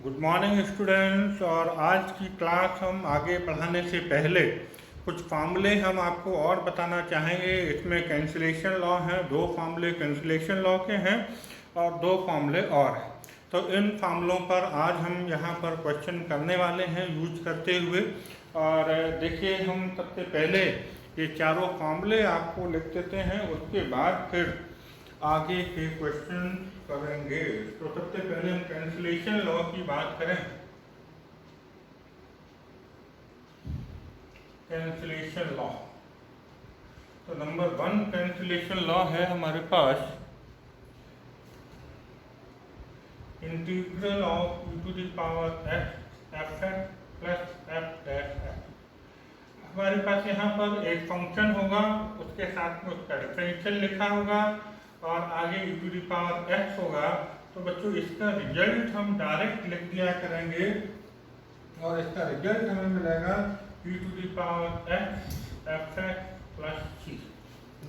Good morning students. और आज की क्लास हम आगे बढ़ाने से पहले कुछ फार्मूले हम आपको और बताना चाहेंगे। इसमें कैंसिलेशन लॉ हैं, दो फार्मूले कैंसिलेशन लॉ के हैं और दो फार्मूले और हैं। तो इन फार्मूलों पर आज हम यहाँ पर क्वेश्चन करने वाले हैं यूज करते हुए। और देखिए, हम सबसे पहले ये चारों फार्मूले आपको लिख देते हैं, उसके बाद फिर आगे के क्वेश्चन करेंगे। तो सबसे पहले हम कैंसिलेशन लॉ की बात करें। कैंसिलेशन लॉ, तो नंबर 1 कैंसिलेशन लॉ है हमारे पास integral of e to the power x f plus f dash x। हमारे पास यहाँ पर एक फंक्शन होगा, उसके साथ में उसका डिफरेंशियल लिखा होगा और आगे e to the power x होगा। तो बच्चों, इसका रिजल्ट हम डायरेक्ट लिख दिया करेंगे और इसका रिजल्ट हमें मिलेगा e to the power x f plus c।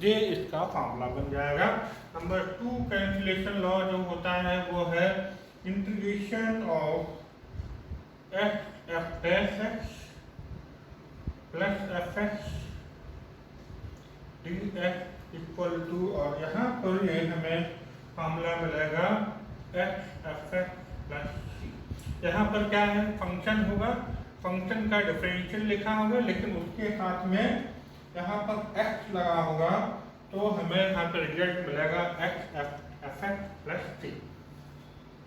ये इसका फार्मूला बन जाएगा। नंबर 2 कैंसिलेशन लॉ जो होता है वो है integration of f dash x plus f x d x equal to, और यहाँ पर ये हमें फार्मूला मिलेगा x f x plus c. यहाँ पर क्या है, फंक्शन होगा, फंक्शन का डिफरेंशियल लिखा होगा, लेकिन उसके साथ में यहाँ पर एक्स लगा होगा, तो हमें यहाँ पर रिजल्ट मिलेगा एक्स एफ एक्स प्लस सी।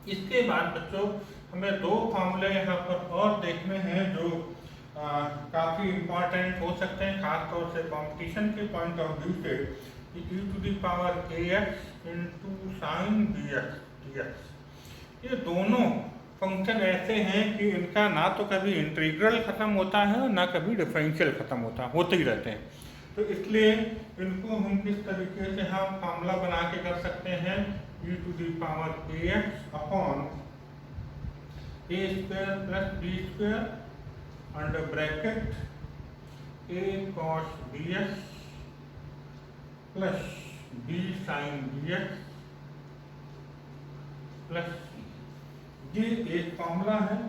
इसके बाद बच्चों, हमें दो फार्मूले यहाँ पर और देखने हैं जो काफ़ी इम्पॉर्टेंट हो सकते हैं, खासतौर से कंपटीशन के पॉइंट ऑफ व्यू से। e to the power ax into sine dx, ये दोनों फंक्शन ऐसे हैं कि इनका ना तो कभी इंटीग्रल ख़त्म होता है और ना कभी डिफरेंशियल ख़त्म होते ही रहते हैं। तो इसलिए इनको हम किस तरीके से हम फार्मूला बना के कर सकते हैं, e to the power ax upon a square plus b square under bracket a cos bx plus b sin bx plus ये एक फॉर्मूला है।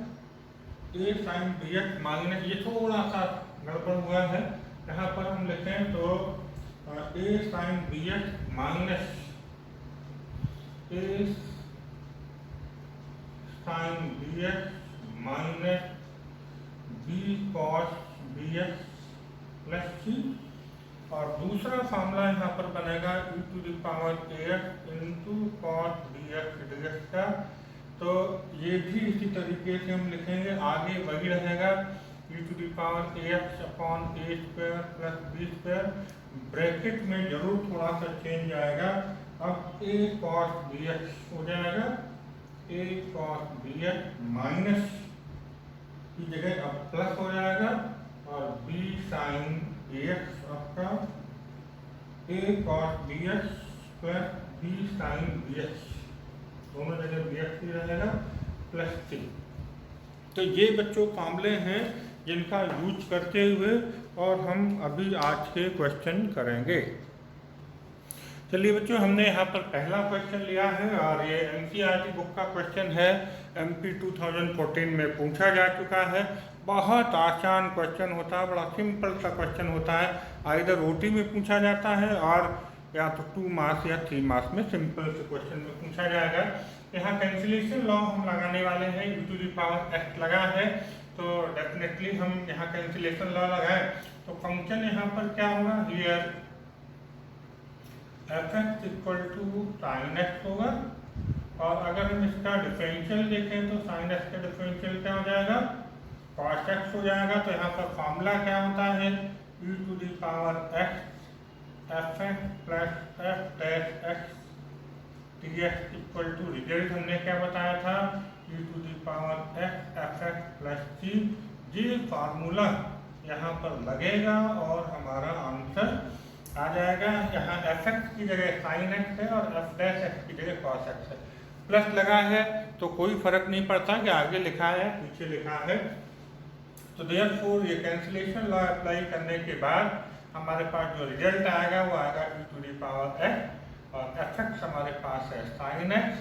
a sin bx माइनस, ये थोड़ा सा गड़बड़ हुआ है, यहाँ पर हम लिखें तो a sin bx minus a sin bx minus b cos bx plus c। और दूसरा फार्मूला यहाँ पर बनेगा e to the power ax into cos bx dx का। तो ये भी इसी तरीके से हम लिखेंगे, आगे वही रहेगा e to the power ax upon a square plus b square, bracket में जरूर थोड़ा सा चेंज आएगा। अब a cos bx हो जाएगा a cos bx माइनस की जगह अब प्लस हो जाएगा, और b sin bx आपका a cos bx plus b sin bx, दोनों जगह bx ही रहेगा, प्लस c। तो ये बच्चों फार्मूले हैं जिनका यूज करते हुए और हम अभी आज के क्वेश्चन करेंगे। चलिए बच्चों, हमने यहाँ पर पहला क्वेश्चन लिया है और ये एनसीईआरटी बुक का क्वेश्चन है, एमपी 2014 में पूछा जा चुका है। बहुत आसान क्वेश्चन होता है, बड़ा सिंपल सा क्वेश्चन होता है। आइदर ओटी में पूछा जाता है और या तो 2 मार्क्स या 3 मार्क्स में सिंपल से क्वेश्चन में पूछा जाएगा। यहाँ कैंसिलेशन लॉ हम लगाने वाले हैं, e to the power x लगा है, तो डेफिनेटली हम यहाँ कैंसिलेशन लॉ लगाएं तो फंक्शन यहाँ पर क्या होगा, here f x equal to sine x होगा। और अगर हम इसका डिफरेंशियल देखें तो साइन एक्स का डिफरेंशियल क्या हो जाएगा, कॉस एक्स हो जाएगा। तो यहाँ पर फॉर्मूला क्या होता है, e to the power x f x plus f dash x d x equal to, result हमने क्या बताया था, e to the power x f x plus c. ये फार्मूला यहाँ पर लगेगा और हमारा आंसर आ जाएगा। यहाँ एफ एक्स की जगह साइन एक्स है और एफ डैश एक्स की जगह कॉस एक्स है। प्लस लगा है तो कोई फर्क नहीं पड़ता कि आगे लिखा है पीछे लिखा है। तो देयरफॉर ये कैंसिलेशन लॉ अप्लाई करने के बाद हमारे पास जो रिजल्ट आएगा वो आएगा e to the power x, और एफ एक्स हमारे पास है साइन एक्स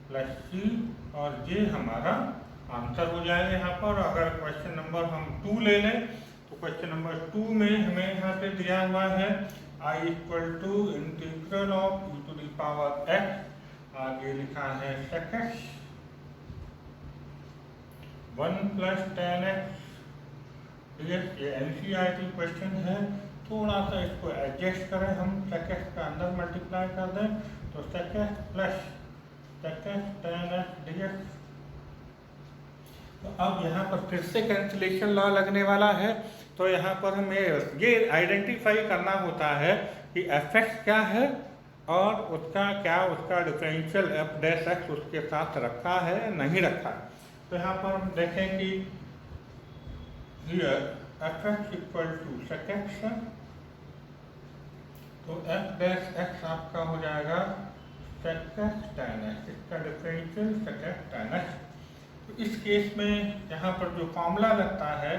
प्लस सी, और ये हमारा आंसर हो जाएगा यहाँ पर। अगर क्वेश्चन नंबर हम 2 ले लें तो क्वेश्चन नंबर 2 में हमें यहाँ पे दिया हुआ है I equal to integral of e to the power x, आगे लिखा है sec x 1 plus tan x dx। ये NCERT क्वेश्चन है, थोड़ा सा इसको एडजस्ट करें हम, sec x का अंदर मल्टीप्लाई कर दें तो sec x plus sec x tan x dx। तो अब यहाँ पर फिर से कैंसिलेशन लॉ लगने वाला है, तो यहाँ पर हमें ये आइडेंटिफाई करना होता है कि एफ एक्स क्या है और उसका डिफरेंशियल एफ डैश एक्स उसके साथ रखा है नहीं रखा है। तो यहाँ पर हम देखें कि here f x equal to sec x, तो एफ डैश एक्स आपका हो जाएगा सेक एक्स टैन एक्स, इसका differential sec x tan x. तो इस केस में यहाँ पर जो फॉर्मूला लगता है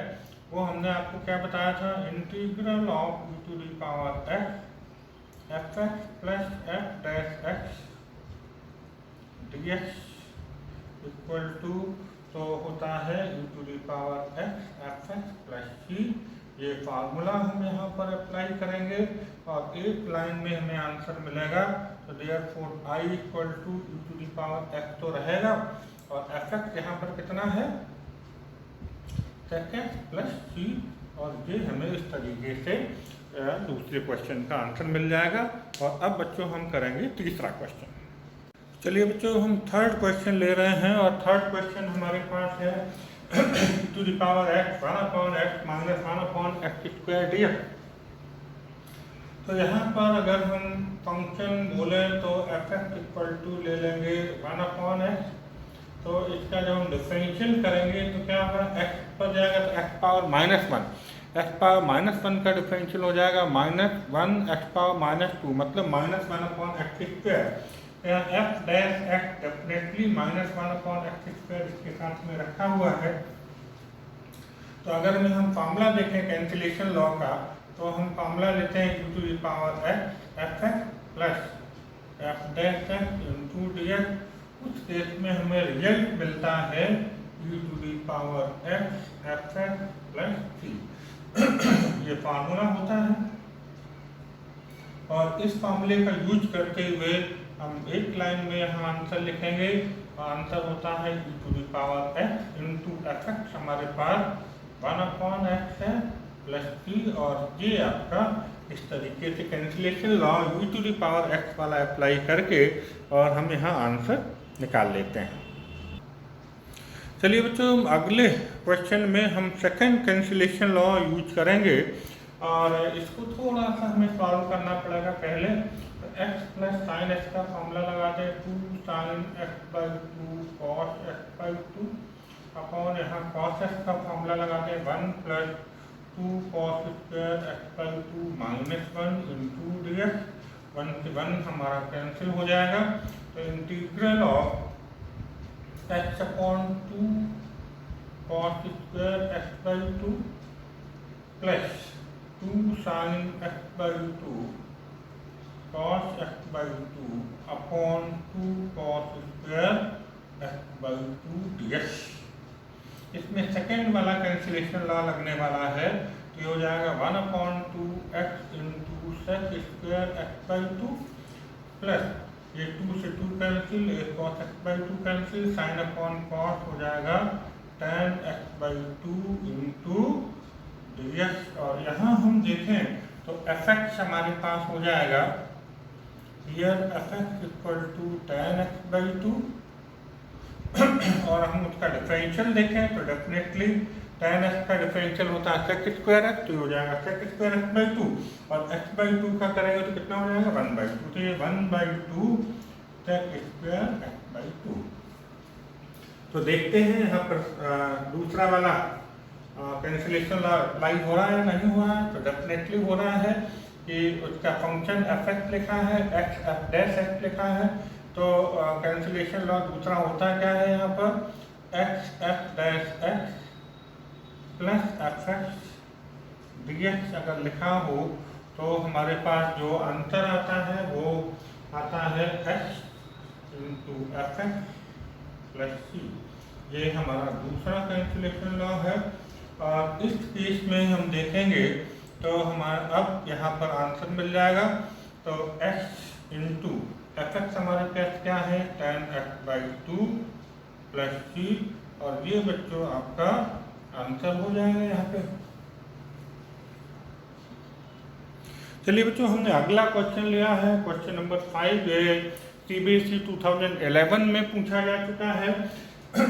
वो हमने आपको क्या बताया था, integral of e to the power x f x plus f dash x dx equal to, तो होता है e to the power x f x plus c। ये फार्मूला हम यहाँ पर अप्लाई करेंगे और एक लाइन में हमें आंसर मिलेगा। तो therefore I equal to e to the power x तो रहेगा और एफ एक्स यहाँ पर कितना है sec x प्लस c, और ये हमें इस तरीके से दूसरे क्वेश्चन का आंसर मिल जाएगा। और अब बच्चों हम करेंगे तीसरा क्वेश्चन। चलिए बच्चों हम थर्ड क्वेश्चन ले रहे हैं और थर्ड क्वेश्चन हमारे पास है to the power x 1 upon x minus 1 upon x square dx। तो यहाँ पर अगर हम फंक्शन बोले तो एफ एक्स इक्वल टू ले लेंगे 1 अपॉन x, तो इसका जब हम डिफरेंशियल करेंगे तो क्या होगा, x पर जाएगा तो x power minus 1, x power minus 1 का डिफरेंशियल हो जाएगा माइनस 1 x पावर माइनस 2, मतलब माइनस 1 अपॉन एक्स स्क्वायर। यहाँ F dash x definitely minus 1 upon x square इसके साथ में रखा हुआ है। तो अगर में हम फार्मूला देखें कैंसिलेशन लॉ का, तो हम फार्मूला लेते हैं e to the power x f x plus f dash x into dx। उस केस में हमें रिजल्ट मिलता है e to the power x f x plus c। ये फार्मूला होता है और इस फार्मूले का यूज करते हुए हम एक लाइन में यहाँ आंसर लिखेंगे और आंसर होता है e to the power x into f x, हमारे पास 1 अपॉन x है प्लस c, और ये आपका इस तरीके से cancellation law e to the power x वाला अप्लाई करके और हम यहाँ आंसर निकाल लेते हैं। चलिए बच्चों अगले क्वेश्चन में हम सेकंड कैंसिलेशन लॉ यूज करेंगे और इसको थोड़ा सा हमें सॉल्व करना पड़ेगा। पहले तो x प्लस साइन एक्स का फॉर्मूला लगा दें, 2 sine x by 2 cos x by 2 upon यहाँ कॉस एक्स का फॉर्मूला लगा दें 1 plus 2 cos square x by 2 minus 1 into dx। 1 से 1 हमारा कैंसिल हो जाएगा, तो integral of x upon 2 cos square x by 2 plus 2 sine x by 2 cos x by 2 upon 2 cos square x by 2 dx। इसमें second वाला cancellation law लगने वाला है, तो ये हो जाएगा 1 upon 2 x into sec square x by 2 plus ये 2 से 2 कैंसिल, एक cos x by 2 cancel, sine upon cos हो जाएगा tan x by 2 into dx। और यहाँ हम देखें तो एफ एक्स हमारे पास हो जाएगा here f x equal to tan x by 2 और हम उसका डिफरेंशियल देखें तो डेफिनेटली tan x का डिफरेंशियल होता है sec स्क्वायर एक्स, तो ये हो जाएगा sec स्क्वायर एक्स बाई 2 और x बाई 2 का करेंगे तो कितना हो जाएगा 1 बाई 2, तो ये 1 by 2 sec square x by 2। तो देखते हैं यहाँ पर दूसरा वाला कैंसिलेशन अप्लाई हो रहा है नहीं हो रहा है। तो डेफिनेटली हो रहा है कि उसका फंक्शन एफ एक्स लिखा है, एक्स एफ डैश एक्स लिखा है, तो कैंसिलेशन लॉ दूसरा होता क्या है यहाँ पर x F dash x plus f x dx अगर लिखा हो तो हमारे पास जो आंसर आता है वो आता है x into f x plus c. ये हमारा दूसरा कैंसिलेशन लॉ है। और इस केस में हम देखेंगे तो हमारा अब यहाँ पर आंसर मिल जाएगा। तो x इंटू एफ एक्स हमारे पास क्या है, tan x/2 प्लस c, और ये बच्चों आपका आंसर हो जाएगा यहाँ पे। चलिए बच्चों, हमने अगला क्वेश्चन लिया है, क्वेश्चन नंबर 5 है, CBSE 2011 में पूछा जा चुका है। e⁴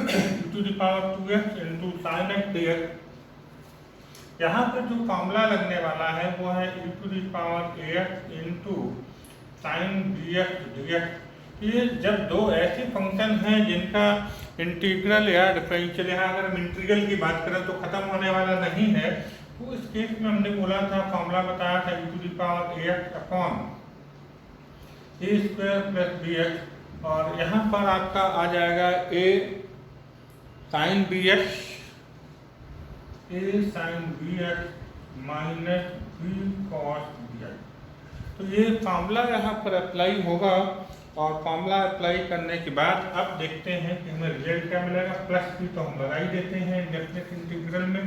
into sine x dx। यहाँ पर जो फॉर्मूला लगने वाला है वो है e⁴ इंटू साइन dx। ये जब दो ऐसे फंक्शन हैं जिनका इंटीग्रल या डिफरेंशियल, यहाँ अगर हम इंटीग्रल की बात करें तो खत्म होने वाला नहीं है, तो इस केस में हमने बोला था, फॉर्मूला बताया था e⁴ upon a² plus bx, और यहाँ पर आपका आ जाएगा a sine bx minus b cos bx। तो ये फॉर्मूला यहाँ पर अप्लाई होगा, और फॉर्मूला अप्लाई करने के बाद अब देखते हैं कि हमें रिजल्ट क्या मिलेगा। प्लस b तो हम लगा ही देते हैं डेफिनेट इंटीग्रल में।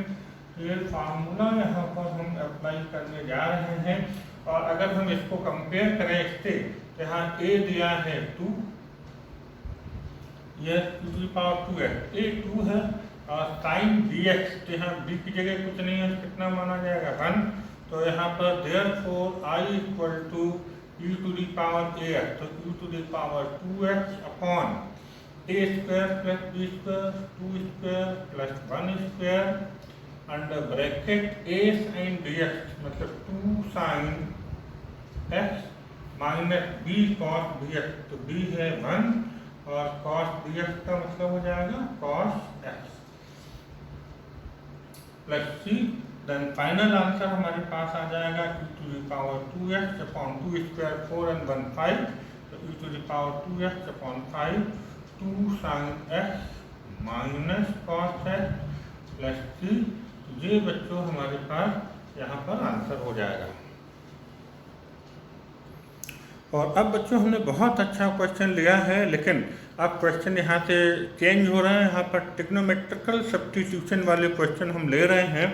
ये फार्मूला यहाँ पर हम अप्लाई करने जा रहे हैं, और अगर हम इसको कंपेयर करें इससे, तो यहाँ a दिया है 2, यह e⁴ 2 है, a 2 है, और साइन dx, तो यहाँ b की जगह कुछ नहीं है, कितना माना जाएगा 1, तो यहाँ पर therefore I equal to e⁴ ax, तो e⁴ 2x upon a² plus b² 2² plus 1² under bracket a sine dx, मतलब 2 sine x minus b cos dx, तो b है 1 और कॉस dx का मतलब हो जाएगा cos x plus c। Then final answer हमारे पास आ जाएगा e⁴ 2x अपॉन 2² 4 and 1 5, तो e⁴ 2x upon 5 2 sine x minus cos x plus c। ये बच्चों हमारे पास यहाँ पर आंसर हो जाएगा। और अब बच्चों हमने बहुत अच्छा क्वेश्चन लिया है, लेकिन अब क्वेश्चन यहाँ से चेंज हो रहा है। यहाँ पर ट्रिग्नोमेट्रिकल सब्स्टिट्यूशन वाले क्वेश्चन हम ले रहे हैं,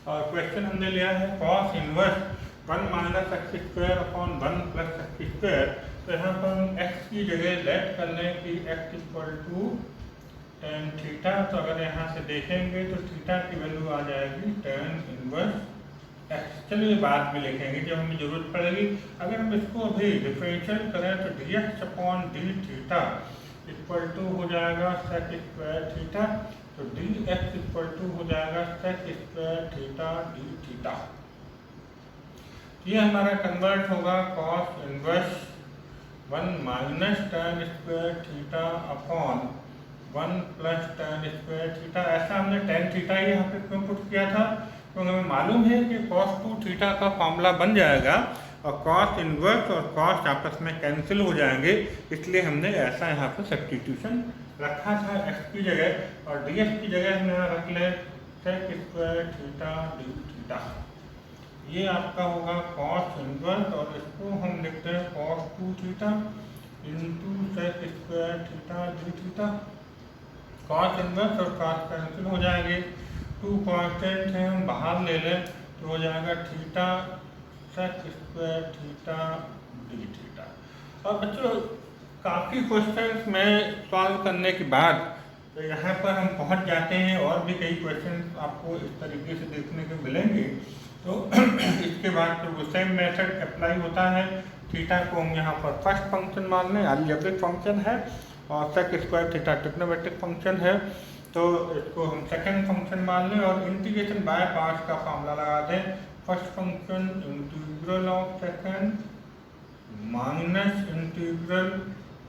और क्वेश्चन हमने लिया है cos inverse 1 minus x² upon 1 plus x²। तो यहाँ पर हम x की जगह लेट कर लें कि x equal to tan theta, तो अगर यहाँ से देखेंगे तो थीटा की वैल्यू आ जाएगी tan इनवर्स x। चलिए बाद में लिखेंगे जब हमें जरूरत पड़ेगी। अगर हम इसको अभी डिफरेंशियल करें तो dx upon d theta equal to हो जाएगा sec² थीटा, तो dx इक्वल टू हो जाएगा sec² थीटा d थीटा। ये हमारा कन्वर्ट होगा cos inverse 1 minus tan² theta upon 1 plus tan² theta. ऐसा हमने tan थीटा ही यहाँ पे क्यों पुट किया था, तो हमें मालूम है कि cos 2 थीटा का फॉर्मूला बन जाएगा, और cos इनवर्स और cos आपस में कैंसिल हो जाएंगे, इसलिए हमने ऐसा यहाँ पे सब्स्टिट्यूशन रखा था x की जगह, और dx की जगह हम यहाँ रख लें sec² थीटा d थीटा। ये आपका होगा cos इनवर्स, और इसको हम लिखते हैं cos 2 theta into sec² theta d theta. cos inverse और cos कैंसिल हो जाएंगे, 2 कांस्टेंट हैं, हम बाहर ले लें तो हो जाएगा theta sec² theta d theta. और बच्चों काफ़ी क्वेश्चंस में सॉल्व करने के बाद तो यहाँ पर हम पहुँच जाते हैं, और भी कई क्वेश्चन आपको इस तरीके से देखने को मिलेंगे। तो इसके बाद तो वो सेम मेथड अप्लाई होता है। थीटा को हम यहाँ पर फर्स्ट फंक्शन मान लें, अलजेब्रिक फंक्शन है, और sec² थीटा ट्रिग्नोमेट्रिक फंक्शन है, तो इसको हम सेकंड फंक्शन मान लें, और इंटीग्रेशन बाय पार्ट्स का फॉर्मूला लगा दें। First function integral of second minus integral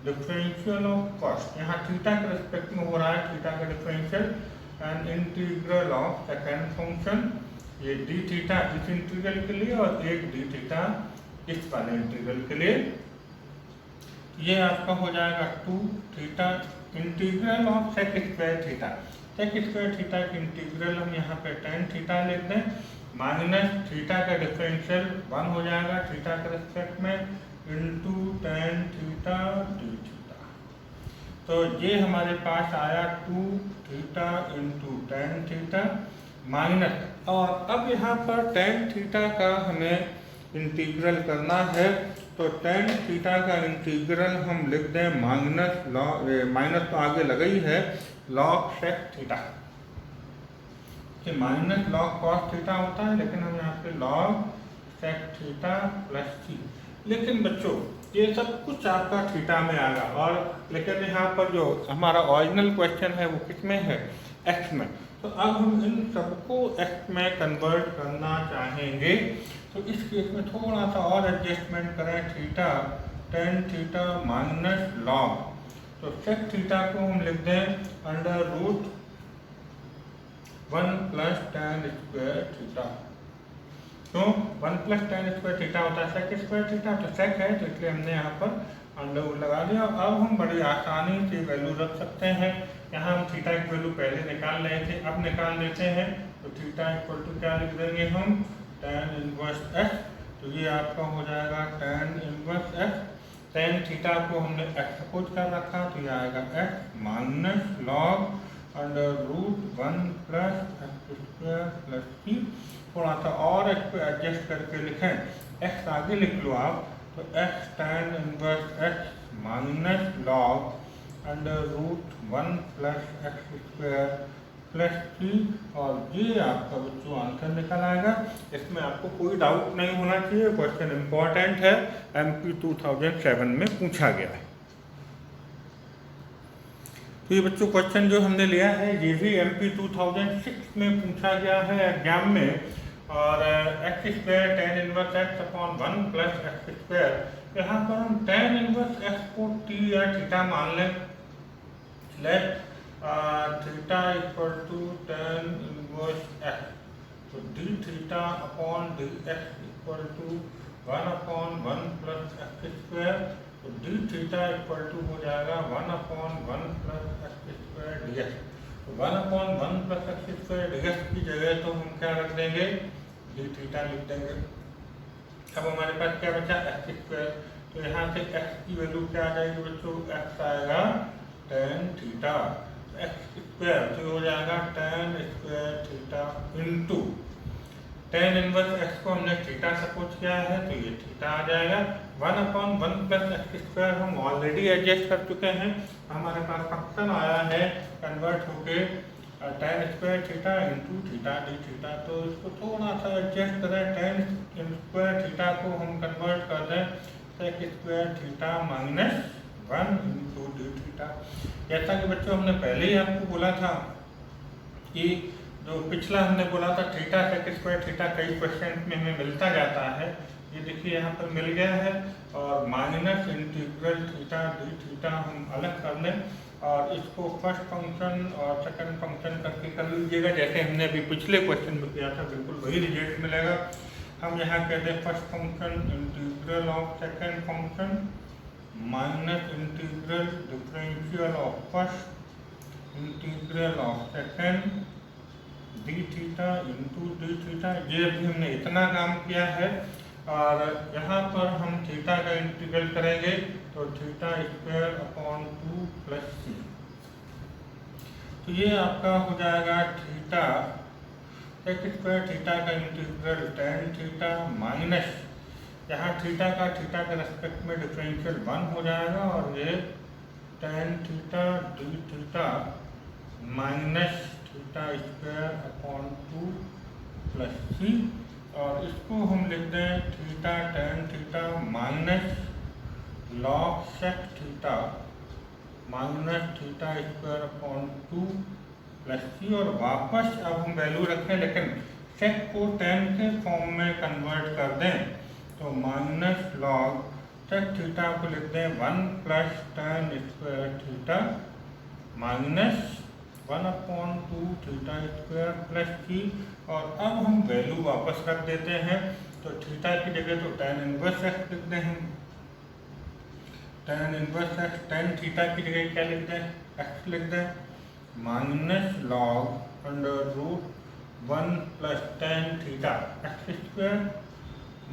differential of first, यहाँ थीटा के रिस्पेक्ट में हो रहा है, थीटा का differential, and integral of second function, ये d थीटा इस इंटीग्रल के लिए और एक d थीटा इस वाले इंटीग्रल के लिए। ये आपका हो जाएगा 2 theta integral of sec² theta. sec² theta की इंटीग्रल हम यहाँ पे tan थीटा लिख दें, माइनस थीटा का डिफरेंशियल 1 हो जाएगा थीटा के रिस्पेक्ट में, into tan theta d theta. तो ये हमारे पास आया 2 theta into ten theta minus, और अब यहाँ पर टेन थीटा का हमें इंटीग्रल करना है, तो टेन थीटा का इंटीग्रल हम लिख दें माइनस लॉग, माइनस तो आगे लगा ही है, लॉग सेक थीटा, कि माइनस लॉग कॉस थीटा होता है, लेकिन हम यहाँ पे लॉग सेक थीटा प्लस सी। लेकिन बच्चों ये सब कुछ आपका थीटा में आएगा, और लेकिन यहाँ पर जो हमारा ओरिजिनल क्वेश्चन है वो किस में है, एक्स में। तो अब हम इन सबको एक्स में कन्वर्ट करना चाहेंगे, तो इस केस में थोड़ा सा और एडजस्टमेंट करें, theta tan theta minus log, तो सेक थीटा को हम लिख दें under root 1 plus tan square theta. तो 1 प्लस टेन स्क्वायर थीटा होता है सेक स्क्वायर थीटा, तो सेक है तो इसलिए हमने यहाँ पर अंडर रूट लगा दिया। अब हम बड़ी आसानी से वैल्यू रख सकते हैं, यहाँ हम थीटा की वैल्यू पहले निकाल रहे थे, अब निकाल देते हैं, तो थीटा इक्वल टू क्या लिख देंगे हम, टेन इनवर्स एक्स, तो ये आपका हो जाएगा tan inverse x, tan theta को हमने एक्स सपोज कर रखा, तो ये आएगा x minus log under root 1 plus x square plus c. थोड़ा सा और इसको एडजस्ट करके लिखें, एक्स आगे लिख लो आप, तो x tan inverse x minus log under root 1 plus x square plus c, और ये आपका बच्चों आंसर निकल आएगा। इसमें आपको कोई डाउट नहीं होना चाहिए, क्वेश्चन इम्पॉर्टेंट है, MP 2007 में पूछा गया है। तो ये बच्चों क्वेश्चन जो हमने लिया है ये भी MP 2006 में पूछा गया है एग्जाम में, और x square tan inverse x upon 1 plus x square, यहाँ पर हम टेन इनवर्स एक्स को टी या थीटा मान लें, let theta equal to tan inverse x, तो d theta upon d x equal to 1 upon 1 plus x square, तो d theta equal to हो जाएगा 1 upon 1 plus x square d x, तो 1 upon 1 plus x square d x की जगह तो हम क्या रख देंगे, डी थीटा लिख देंगे। अब हमारे पास क्या बचा, एक्स स्क्वायर, तो यहाँ से एक्स की वैल्यू क्या आ जाएगी बच्चों, एक्स आएगा टेन थीटा, एक्स स्क्वायर तो हो जाएगा ten square theta into ten inverse x को हमने थीटा सपोज किया है, तो ये थीटा आ जाएगा 1 अपॉन 1 प्लस एक्स स्क्वायर, हम ऑलरेडी एडजस्ट कर चुके हैं, हमारे पास फंक्शन आया है कन्वर्ट होके ten square theta into theta d theta, तो इसको थोड़ा सा एडजस्ट करें, टेन स्क्वायर थीटा को हम कन्वर्ट कर दें sec square theta minus 1 into d theta. जैसा कि बच्चों हमने पहले ही आपको बोला था कि जो पिछला हमने बोला था थीटा सेक स्क्वायर थीटा कई क्वेश्चन में हमें मिलता जाता है, ये देखिए यहाँ पर मिल गया है, और minus integral theta d theta हम अलग कर लें, और इसको फर्स्ट फंक्शन और सेकंड फंक्शन करके कर लीजिएगा, जैसे हमने अभी पिछले क्वेश्चन में किया था, बिल्कुल वही रिजल्ट मिलेगा। हम यहाँ कहते हैं first function integral of second function minus integral differential of first integral of second D theta into d theta, ये अभी हमने इतना काम किया है, और यहाँ पर हम थीटा का इंटीग्रल करेंगे, तो theta square upon 2 plus c, तो ये आपका हो जाएगा थीटा सेक स्क्वायर थीटा का इंटीग्रल टेन थीटा माइनस, यहाँ थीटा का थीटा के रेस्पेक्ट में डिफरेंशियल 1 हो जाएगा, और ये tan theta d theta minus theta square upon 2 plus c, और इसको हम लिख दें theta tan theta minus log sec theta minus theta square upon 2 plus c, और वापस अब हम वैल्यू रखें, लेकिन सेक को टेन के फॉर्म में कन्वर्ट कर दें, तो माइनस लॉग सेक थीटा को लिख दें 1 plus tan square theta minus 1 upon 2 theta square plus c, और अब हम वैल्यू वापस रख देते हैं, तो थीटा की जगह तो टेन इनवर्स एक्स लिख दें, हम tan inverse x, tan theta की जगह क्या लिख दें, एक्स लिख दें, minus log under root 1 plus tan theta x square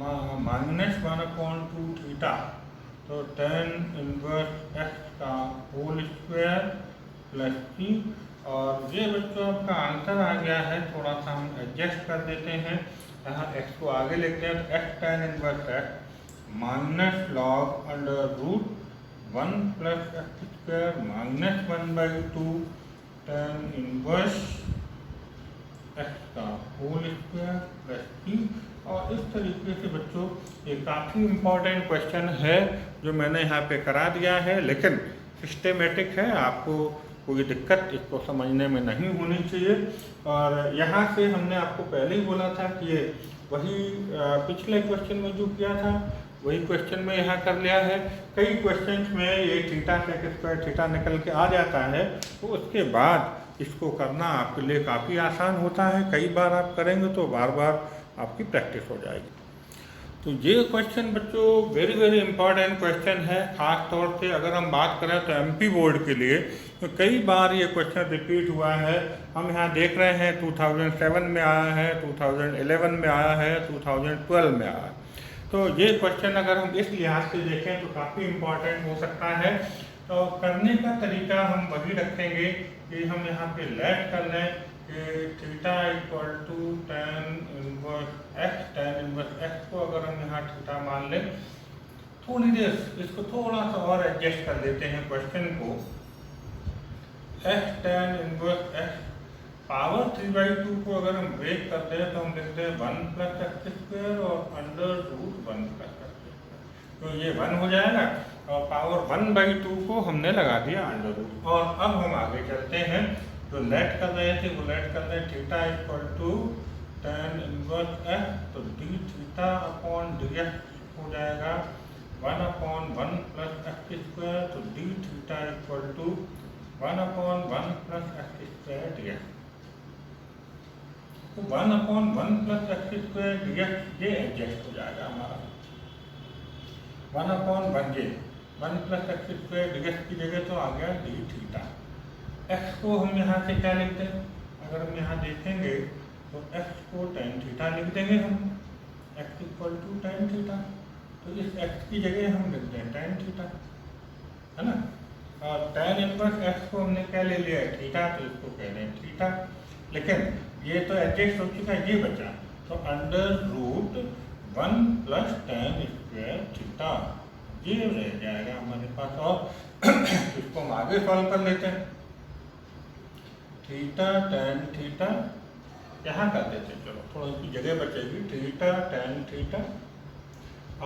minus 1 upon 2 theta, तो tan इनवर्स x का होल स्क्वायर प्लस c, और ये बच्चों आपका आंसर आ गया है। थोड़ा सा हम एडजस्ट कर देते हैं, यहाँ x को आगे लिखते हैं तो x tan inverse x minus log under root 1 plus x square minus 1/2 tan inverse x का होल स्क्वायर प्लस c। और इस तरीके से बच्चों ये काफ़ी इम्पोर्टेंट क्वेश्चन है जो मैंने यहाँ पे करा दिया है, लेकिन सिस्टेमेटिक है, आपको कोई दिक्कत इसको समझने में नहीं होनी चाहिए। और यहाँ से हमने आपको पहले ही बोला था कि ये वही पिछले क्वेश्चन में जो किया था वही क्वेश्चन में यहाँ कर लिया है। कई क्वेश्चंस में ये थीटा सेक स्क्वायर थीटा निकल के आ जाता है, तो उसके बाद इसको करना आपके लिए काफ़ी आसान होता है। कई बार आप करेंगे तो बार बार आपकी प्रैक्टिस हो जाएगी। तो ये क्वेश्चन बच्चों वेरी वेरी इंपॉर्टेंट क्वेश्चन है। ख़ास तौर से अगर हम बात करें तो एमपी बोर्ड के लिए तो कई बार ये क्वेश्चन रिपीट हुआ है। हम यहाँ देख रहे हैं 2007 में आया है, 2011 में आया है, 2012 में आया है। तो ये क्वेश्चन अगर हम इस लिहाज से देखें तो काफ़ी इम्पॉर्टेंट हो सकता है। तो करने का तरीका हम वही रखेंगे कि हम यहाँ पे लेट कर लें कि theta equal to tan inverse x, tan inverse x को अगर हम यहाँ थीटा मान लें, थोड़ी देर इसको थोड़ा सा और एडजस्ट कर देते हैं क्वेश्चन को। x tan inverse x power 3/2 को अगर हम ब्रेक कर दें तो हम लिखते हैं 1 प्लस एक्स स्क्वायर और under root 1 plus x square, तो ये 1 हो जाएगा और पावर 1/2 को हमने लगा दिया अंडर रूट। और अब हम आगे चलते हैं, जो लेट कर रहे थे वो लेट कर रहे हैं theta equal to tan inverse x, तो d theta upon d x हो जाएगा 1/1 प्लस एक्स स्क्वायर, तो d theta equal to 1/1 plus x square d x. तो 1/1 plus x square d x ये एडजस्ट हो जाएगा हमारा 1/1 ये 1 plus x square d x की जगह तो आ गया डी थीटा। x को हम यहाँ से क्या लिखते हैं, अगर हम यहाँ देखेंगे तो x को tan थीटा लिख देंगे हम, x equal to tan theta. तो इस x की जगह हम लिखते हैं tan थीटा, है ना। और tan इनवर्स x को हमने क्या ले लिया है थीटा, तो इसको कह रहे हैं थीटा। लेकिन ये तो एडजस्ट हो चुका है, ये बचा, तो under root 1 plus tan square theta ये रह जाएगा हमारे पास। और इसको हम आगे सॉल्व कर लेते हैं, थीटा tan थीटा यहाँ कर देते हैं, चलो थोड़ा इसकी जगह बचेगी, theta tan theta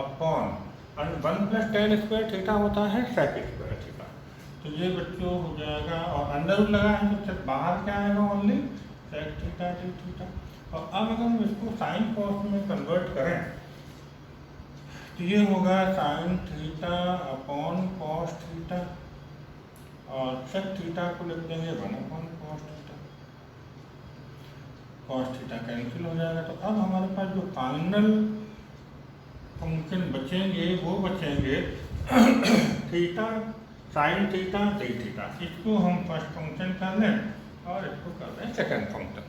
upon 1 plus tan square theta होता है सेक स्क्वायर थीटा। तो ये बच्चों हो जाएगा, और अंडर रूट लगा है तो सिर्फ बाहर क्या आएगा only sec theta d theta. और अब अगर हम इसको साइन कॉस में कन्वर्ट करें तो ये होगा sine theta upon cos theta, और सेक थीटा को लिख देंगे 1/cos theta, cos theta cancel हो जाएगा। तो अब हमारे पास जो फाइनल फंक्शन बचेंगे वो बचेंगे theta sine theta d theta. इसको हम फर्स्ट फंक्शन कर लें और इसको कर दें सेकंड फंक्शन।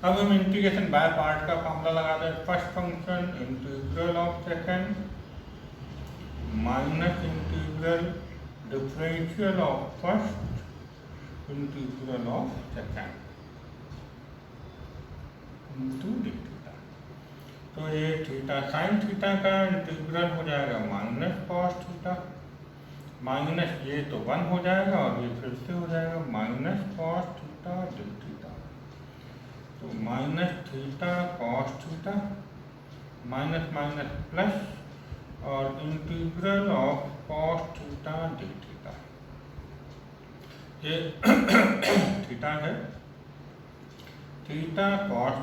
अब हम इंटीग्रेशन बाय पार्ट का फॉर्मूला लगा दें, first function integral of second minus integral differential of first integral of second into D theta. तो ये थीटा साइन थीटा का इंटीग्रल हो जाएगा माइनस कॉस थीटा, माइनस ये तो 1 हो जाएगा और ये फिर से हो जाएगा minus cos theta d theta. तो minus theta cos theta minus minus plus और integral of cos theta d theta, ये थीटा है, थीटा कॉस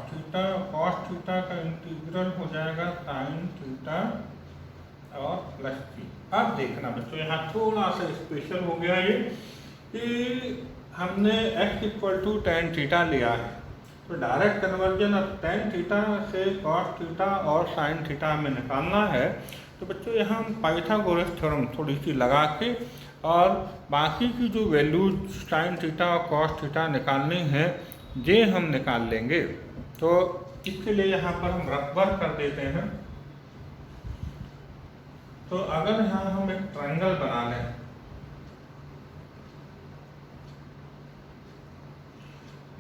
थीटा का इंटीग्रल हो जाएगा साइन थीटा और प्लस सी। अब देखना बच्चों यहाँ थोड़ा सा स्पेशल हो गया ये कि हमने x equal to tan theta लिया है, तो डायरेक्ट कन्वर्जन अब tan थीटा से cos थीटा और sin थीटा में निकालना है। तो बच्चों यहाँ हम पाइथागोरस थ्योरम थोड़ी सी लगा के और बाकी की जो वैल्यूज sin थीटा और cos थीटा निकालनी है ये हम निकाल लेंगे। तो इसके लिए यहाँ पर हम रफ वर्क कर देते हैं। तो अगर यहाँ हम एक ट्रायंगल बना लें,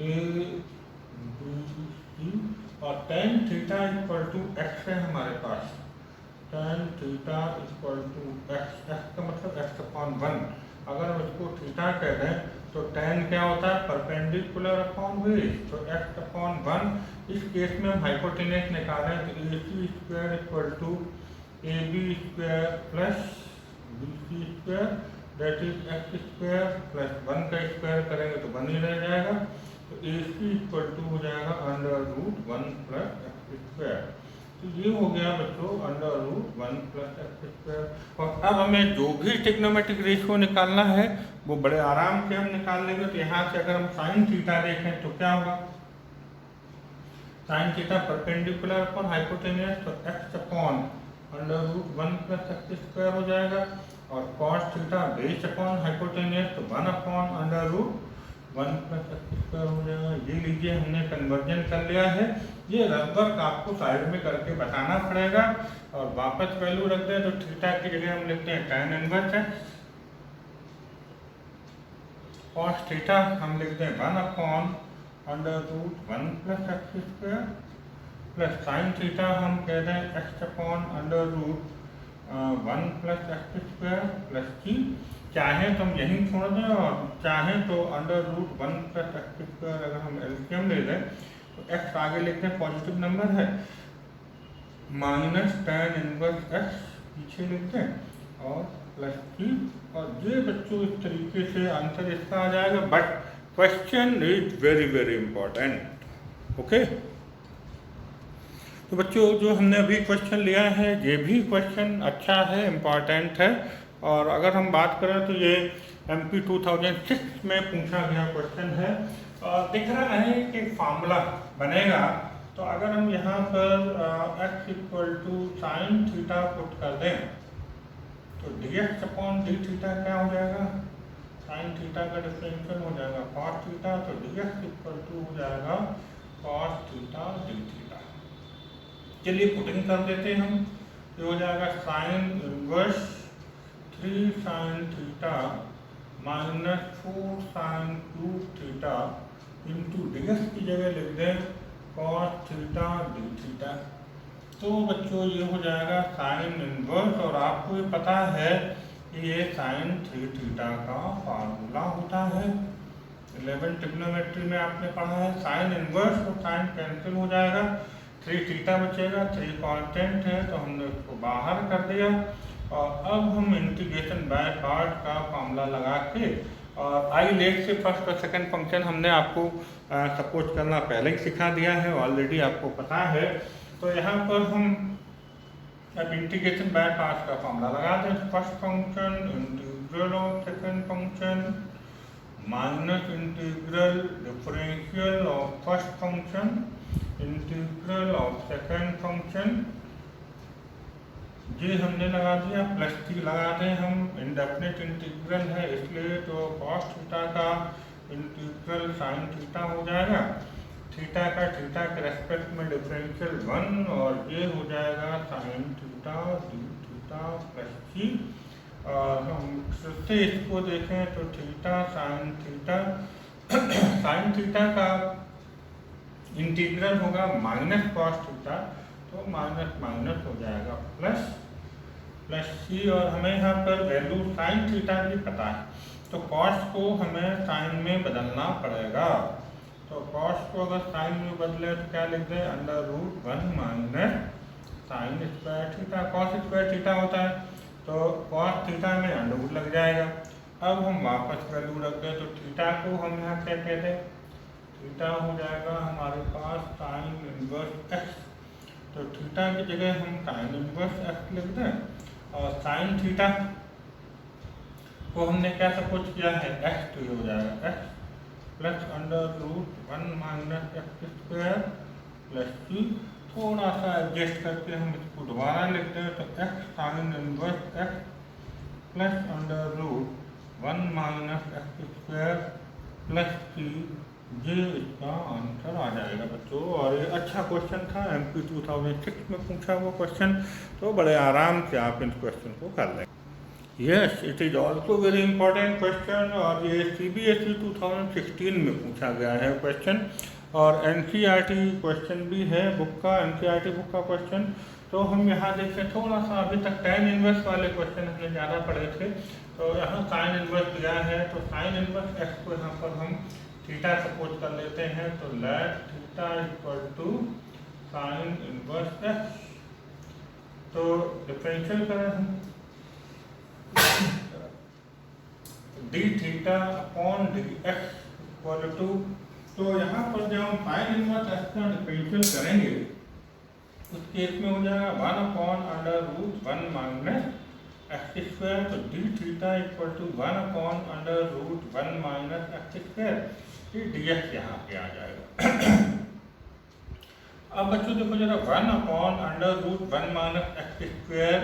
ए बी सी, और tan theta equal to x है हमारे पास, tan theta equal to x, x का मतलब एक्स अपॉन 1। अगर हम इसको थीटा कह दें तो tan क्या होता है, परपेंडिकुलर अपॉन बेस, तो एक्स अपॉन 1। इस केस में हम हाइपोटेनस निकालें तो A C square equal to A B square plus B C square, that is x square plus 1 का स्क्वायर करेंगे तो 1 ही रह जाएगा, तो ए सी इक्वल टू हो जाएगा under root 1 plus x square. तो ये हो गया बच्चों under root 1 plus x square. और अब हमें जो भी ट्रिग्नोमेट्रिक रेशियो निकालना है वो बड़े आराम से हम निकाल लेंगे। तो यहाँ से अगर हम साइन थीटा देखें तो क्या होगा, sine theta perpendicular upon hypotenuse, तो x upon under root 1 plus x square हो जाएगा, और cos theta base upon hypotenuse तो 1 upon under root 1 plus x square हो जाएगा। ये लीजिए हमने कन्वर्जन कर लिया है। ये रफवर्क आपको साइड में करके बताना पड़ेगा, और वापस वैल्यू रखते हैं तो थीटा की जगह हम लिखते हैं tan इनवर्स है, कॉस थीटा हम लिखते हैं 1 upon under root 1 plus x square, plus sine theta हम कहते हैं x upon under root 1 plus x square plus c. चाहे तो हम यहीं छोड़ दें, और चाहें तो under root 1 plus x square अगर हम एलसीएम ले लें तो एक्स आगे लिखते हैं पॉजिटिव नंबर है, माइनस tan इनवर्स एक्स पीछे लिखते हैं और प्लस सी। और ये बच्चों इस तरीके से आंसर इसका आ जाएगा। But question is very very important. Okay, तो बच्चों जो हमने अभी क्वेश्चन लिया है ये भी क्वेश्चन अच्छा है, इम्पॉर्टेंट है। और अगर हम बात करें तो ये MP 2006 में पूछा गया क्वेश्चन है। और दिख रहा है कि फार्मूला बनेगा, तो अगर हम यहाँ पर x equal to sine theta put कर दें तो dx अपॉन डी थीटा क्या हो जाएगा, साइन थीटा का डिफरेंशियल हो जाएगा कॉस थीटा, तो dx इक्वल टू हो जाएगा कॉस थीटा डी थीटा। चलिए पुटिंग कर देते हैं हम, ये हो जाएगा sine inverse 3 sine theta minus 4 sine cube theta into dx की जगह लिख दें कॉस थीटा डी थीटा। तो बच्चों ये हो जाएगा साइन इनवर्स, और आपको ये पता है कि ये साइन 3 थीटा का फार्मूला होता है। 11 ट्रिग्नोमेट्री में आपने पढ़ा है, साइन इनवर्स और साइन कैंसिल हो जाएगा, 3 थीटा बचेगा, 3 कांस्टेंट है तो हमने उसको बाहर कर दिया। और अब हम इंटीग्रेशन बाय पार्ट का फार्मूला लगा के, और आई लेट से फर्स्ट और सेकंड फंक्शन हमने आपको सपोज करना पहले ही सिखा दिया है, ऑलरेडी आपको पता है। तो यहाँ पर हम अब इंटीग्रेशन बाय पार्ट का फार्मूला लगा दें। First function integral of second function minus integral differential of first function integral of second function, ये हमने लगा दिया, प्लस टी लगा दें हम, इंडेफिनिट इंटीग्रल है इसलिए, तो कॉस थीटा का इंटीग्रल साइन थीटा हो जाएगा, थीटा का थीटा के रेस्पेक्ट में डिफरेंशियल 1, और ये हो जाएगा sine theta d theta plus c. और हम से इसको देखें तो theta sine theta sine theta का इंटीग्रल होगा माइनस कॉस थीटा, तो माइनस माइनस हो जाएगा प्लस प्लस सी। और हमें यहाँ पर वैल्यू साइन थीटा की पता है, तो कॉस को हमें साइन में बदलना पड़ेगा। तो कॉस को अगर साइन में बदले तो क्या लिख दें, under root 1 minus sine square theta. Cos square theta होता है तो कॉस थीटा में अंडर रूट लग जाएगा। अब हम वापस वैल्यू रख दें तो थीटा को हम यहाँ क्या कहते हैं, थीटा हो जाएगा हमारे पास साइन इनवर्स एक्स, तो थीटा की जगह हम साइन इनवर्स एक्स लिख दें, और साइन थीटा को हमने क्या सपोज किया है एक्स, तो ये हो जाएगा x plus under root 1 minus x square plus c. थोड़ा सा एडजस्ट करके हम इसको दोबारा लिखते हैं, तो x sine inverse x plus under root 1 minus x square plus c ये इसका आंसर आ जाएगा बच्चों। और ये अच्छा क्वेश्चन था, MP 2006 में पूछा हुआ क्वेश्चन, तो बड़े आराम से आप इन क्वेश्चन को कर लेंगे। Yes, it is also very important question, और ये CBSE 2016 में पूछा गया है क्वेश्चन, और NCERT क्वेश्चन भी है बुक का, NCERT बुक का क्वेश्चन। तो हम यहाँ देखें थोड़ा सा, अभी तक tan इनवर्स वाले क्वेश्चन हमने ज़्यादा पढ़े थे, तो यहाँ sin इनवर्स दिया है, तो sin इनवर्स x को यहाँ पर हम थीटा सपोज कर लेते हैं, तो let theta equal to sin inverse x। तो डिफरेंशियल करें हम d theta upon d x equal to, तो यहाँ पर जब हम साइन इनवर्स एक्स का डिफरेंशियल करेंगे उस केस में हो जाएगा 1/√1 माइनस एक्स स्क्वायर, तो d theta equal to 1/√1 minus x square, ये डी एक्स यहाँ पे आ जाएगा। अब बच्चों देखो जरा, 1/√1 माइनस एक्स स्क्वायर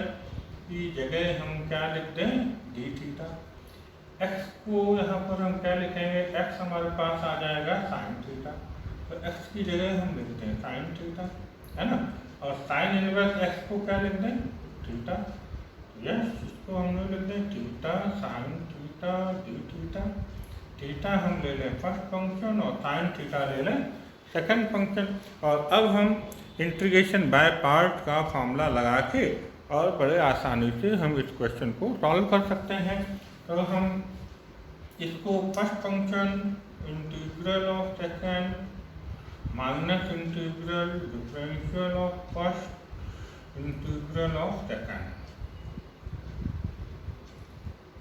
की जगह हम क्या लिखते हैं, डी थीटा। x को यहाँ पर हम क्या लिखेंगे, x हमारे पास आ जाएगा साइन थीटा, तो x की जगह हम लिखते हैं साइन थीटा, है ना। और साइन इनवर्स x को क्या लिख दें, थीटा। यस, इसको हम लोग लिख दें theta sine theta d theta. Theta हम ले लें फर्स्ट फंक्शन और साइन थीटा ले लें सेकंड फंक्शन। और अब हम इंटीग्रेशन बाय पार्ट का फॉर्मूला लगा के और बड़े आसानी से हम इस क्वेश्चन को सॉल्व कर सकते हैं। तो हम इसको first function integral of second minus integral differential of first integral of second,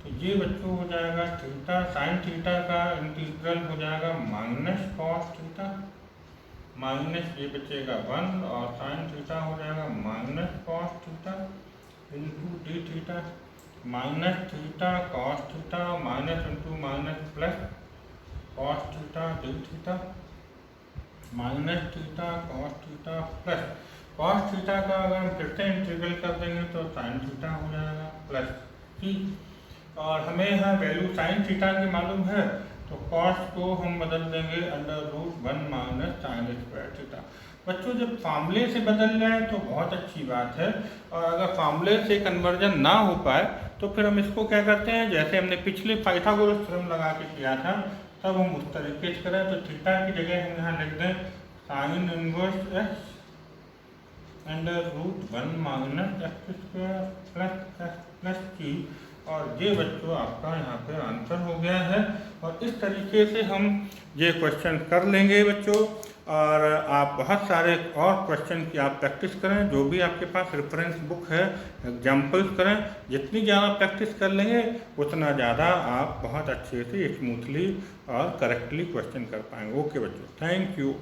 तो ये बच्चों हो जाएगा थीटा साइन थीटा का इंटीग्रल हो जाएगा माइनस कॉस थीटा, माइनस ये बचेगा 1 और साइन थीटा हो जाएगा minus cos theta into d theta, minus theta cos theta minus into minus plus cos theta d theta, minus theta cos theta plus cos theta का अगर हम फिर से इंटीग्रल कर देंगे तो साइन थीटा हो जाएगा प्लस सी, और हमें यहाँ वैल्यू साइन थीटा की मालूम है, तो कॉस को हम बदल देंगे √1 माइनस साइन स्क्वायर थीटा। बच्चों जब फार्मूले से बदल जाए तो बहुत अच्छी बात है, और अगर फार्मूले से कन्वर्जन ना हो पाए तो फिर हम इसको क्या करते हैं, जैसे हमने पिछले पाइथागोरस थ्योरम लगा के किया था तब हम उस तरीके से करें। तो थीटा की जगह हम यहाँ लिख दें sine inverse x √1 minus x square plus x plus c, और ये बच्चों आपका यहाँ पे आंसर हो गया है। और इस तरीके से हम ये क्वेश्चन कर लेंगे बच्चों, और आप बहुत सारे और क्वेश्चन की आप प्रैक्टिस करें, जो भी आपके पास रेफरेंस बुक है एग्जाम्पल्स करें, जितनी ज़्यादा प्रैक्टिस कर लेंगे उतना ज़्यादा आप बहुत अच्छे से स्मूथली और करेक्टली क्वेश्चन कर पाएंगे। ओके बच्चों, थैंक यू।